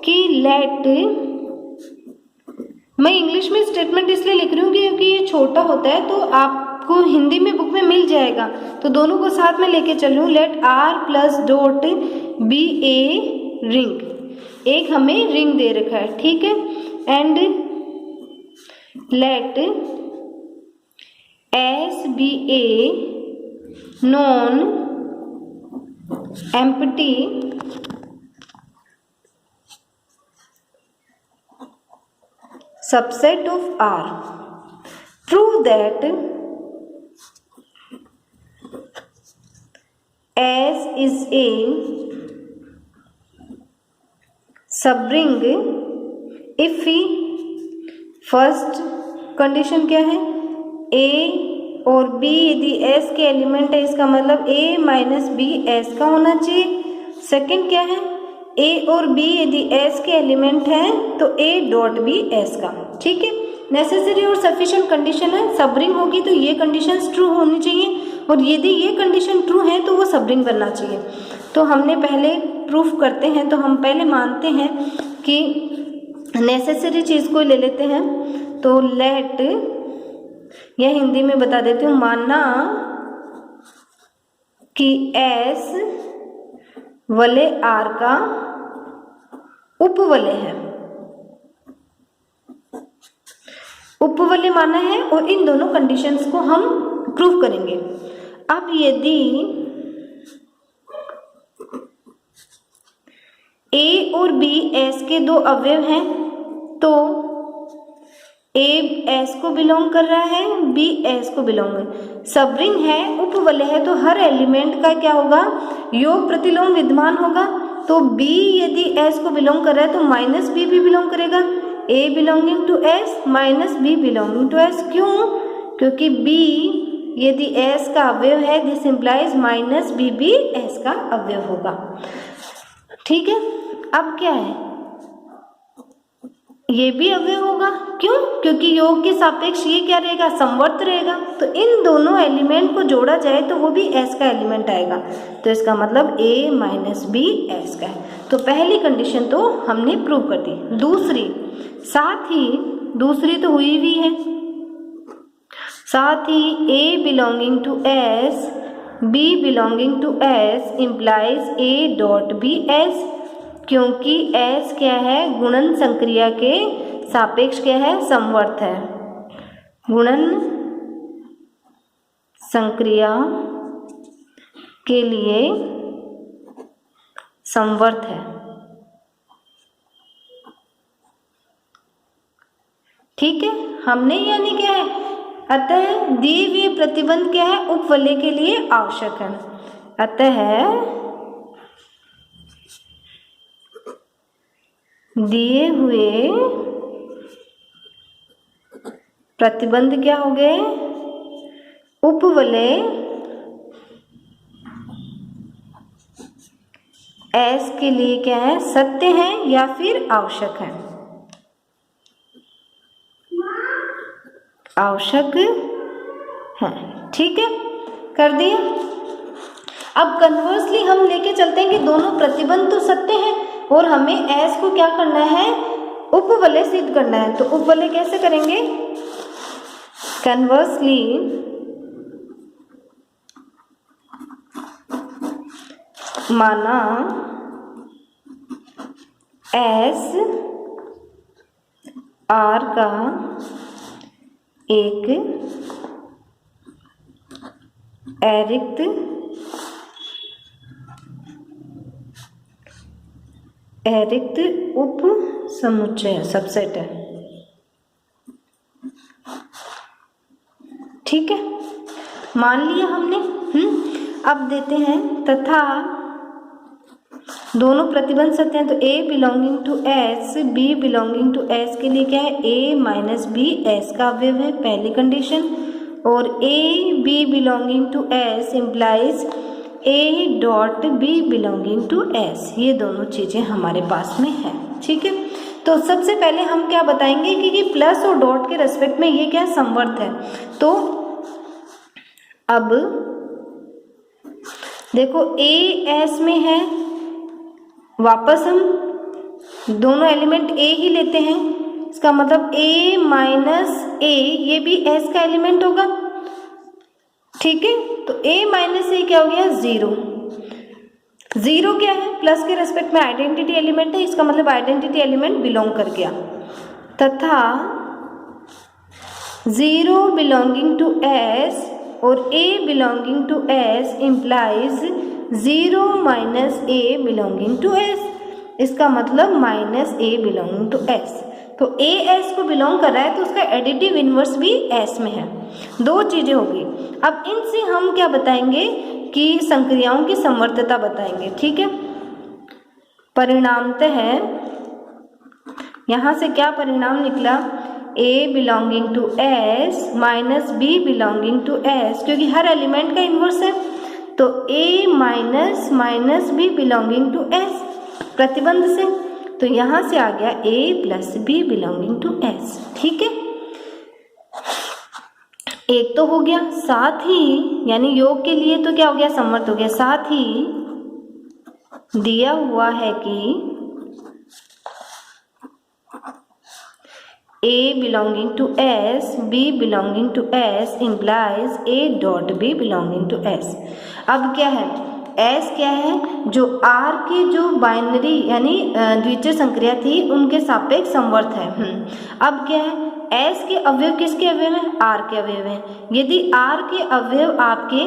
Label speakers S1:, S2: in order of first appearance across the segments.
S1: कि लेट, मैं इंग्लिश में स्टेटमेंट इसलिए लिख रही हूँ क्योंकि ये छोटा होता है तो आपको हिंदी में बुक में मिल जाएगा, तो दोनों को साथ में लेके चल रही हूँ। Let R plus dot be a ring, एक हमें रिंग दे रखा है, ठीक है। And let S be a non empty subset of R. Prove that S is a subring if we, first condition क्या है, A और B यदि S के एलिमेंट है, इसका मतलब A माइनस B S का होना चाहिए। सेकंड क्या है, A और B यदि S के एलिमेंट हैं तो A डॉट B S का, ठीक है। नेसेसरी और सफिशिएंट कंडीशन है, सबरिंग होगी तो ये कंडीशंस ट्रू होनी चाहिए, और यदि ये कंडीशन ट्रू है तो वो सबरिंग बनना चाहिए। तो हमने पहले प्रूफ करते हैं, तो हम पहले मानते हैं कि नेसेसरी चीज़ को ले लेते हैं। तो लेट, यह हिंदी में बता देती हूँ, माना कि S वलय R का उपवलय है, उपवलय माना है, और इन दोनों कंडीशंस को हम प्रूव करेंगे। अब यदि A और B S के दो अवयव हैं तो A S को बिलोंग कर रहा है, B S को बिलोंग है, सबरिंग है, उपवलय है, तो हर एलिमेंट का क्या होगा, योग प्रतिलोम विद्यमान होगा। तो B यदि S को बिलोंग कर रहा है तो माइनस B भी बिलोंग करेगा, A belonging to S minus B belonging to S। क्यों? क्योंकि B यदि S का अवयव है, दिस इंप्लाइज माइनस B भी S का अवयव होगा, ठीक है। अब क्या है, ये भी अवयव होगा, क्यों? क्योंकि योग के सापेक्ष ये क्या रहेगा, समवर्त रहेगा। तो इन दोनों एलिमेंट को जोड़ा जाए तो वो भी S का एलिमेंट आएगा, तो इसका मतलब A माइनस B S का है। तो पहली कंडीशन तो हमने प्रूव कर दी। दूसरी, साथ ही दूसरी तो हुई भी है, साथ ही A belonging to S B belonging to S implies A dot B S, क्योंकि S क्या है, गुणन संक्रिया के सापेक्ष क्या है, समवर्त है, गुणन संक्रिया के लिए समवर्त है, ठीक है। हमने यानी क्या है, अतः दिए हुए प्रतिबंध क्या है, उपवलय के लिए आवश्यक है। अतः दिए हुए प्रतिबंध क्या हो गए, उपवलय S के लिए क्या है, सत्य है या फिर आवश्यक है, आवश्यक है, ठीक है, कर दिया। अब कन्वर्सली हम लेके चलते हैं कि दोनों प्रतिबंध तो सत्य हैं और हमें S को क्या करना है, उपवलय सिद्ध करना है। तो उपवलय कैसे करेंगे, कन्वर्सली माना S R का एक अरिक्त उप समुच्चय सबसेट है, ठीक है, मान लिया हमने। अब देते हैं तथा दोनों प्रतिबंध सत्य हैं, तो A belonging to S B belonging to S के लिए क्या है, A माइनस B S का अवयव है, पहली कंडीशन, और A B belonging to S implies A dot B belonging to S, ये दोनों चीजें हमारे पास में है, ठीक है। तो सबसे पहले हम क्या बताएंगे कि ये प्लस और डॉट के रेस्पेक्ट में ये क्या समवर्त है। तो अब देखो A S में है, वापस हम दोनों एलिमेंट ए ही लेते हैं, इसका मतलब a माइनस ए ये भी s का एलिमेंट होगा, ठीक है। तो a माइनस ए क्या हो गया, 0। 0 क्या है, प्लस के रेस्पेक्ट में आइडेंटिटी एलिमेंट है, इसका मतलब आइडेंटिटी एलिमेंट बिलोंग कर गया, तथा 0 बिलोंगिंग टू s और a belonging to s implies 0 minus a belonging to s, इसका मतलब minus a belonging to s। तो a s को बिलोंग कर रहा है तो उसका एडिटिव इनवर्स भी s में है। दो चीजें होगी। अब इनसे हम क्या बताएंगे कि संक्रियाओं की समवर्तता बताएंगे, ठीक है। परिणामतः यहां से क्या परिणाम निकला, a belonging to s minus b belonging to s, क्योंकि हर एलिमेंट का इनवर्स है, तो a minus minus b belonging to s प्रतिबंध से, तो यहां से आ गया a plus b belonging to s, ठीक है। एक तो हो गया, साथ ही यानी योग के लिए तो क्या हो गया, समवर्त हो गया, साथ ही दिया हुआ है कि a belonging to s b belonging to s implies a dot b belonging to s। अब क्या है, s क्या है, जो r के जो बाइनरी यानी द्वितीय संक्रिया थी उनके सापेक्ष समवर्त है। अब क्या है, s के अवयव किसके अवयव हैं, r के अवयव हैं। यदि r के अवयव आपके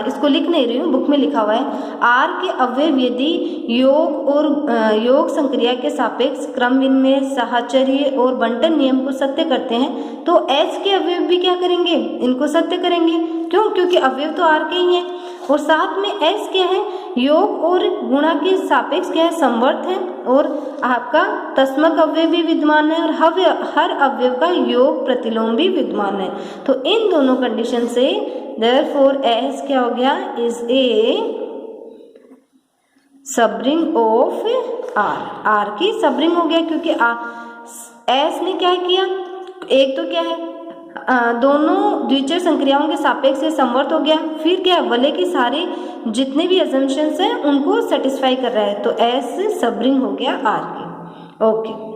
S1: इसको लिख नहीं रही हूँ, बुक में लिखा हुआ है, r के अवयव यदि योग और योग संक्रिया के सापेक्ष क्रम विनिमय, साहचर्य और बंटन नियम को सत्य करते हैं, तो s के अवयव भी क्या करेंगे, इनको सत्य करेंगे। क्यों, क्योंकि अवयव तो r के ही हैं, और साथ में s क्या है, योग और गुणा के सापेक्ष क्या है, समवर्त है, और आपका तस्मक अवयव भी विद्यमान है और हर अवयव का योग प्रतिलोम भी विद्यमान है। तो इन दोनों कंडीशन से देयरफॉर s क्या हो गया, is a subring of r की सबरिंग हो गया, क्योंकि s ने क्या किया, एक तो क्या है, दोनों द्वितीय संक्रियाओं के सापेक्ष से समवर्त हो गया, फिर क्या, वलय की सारे जितने भी अजम्पशंस हैं उनको सेटिस्फाई कर रहा है, तो s सबरिंग हो गया r की। ओके।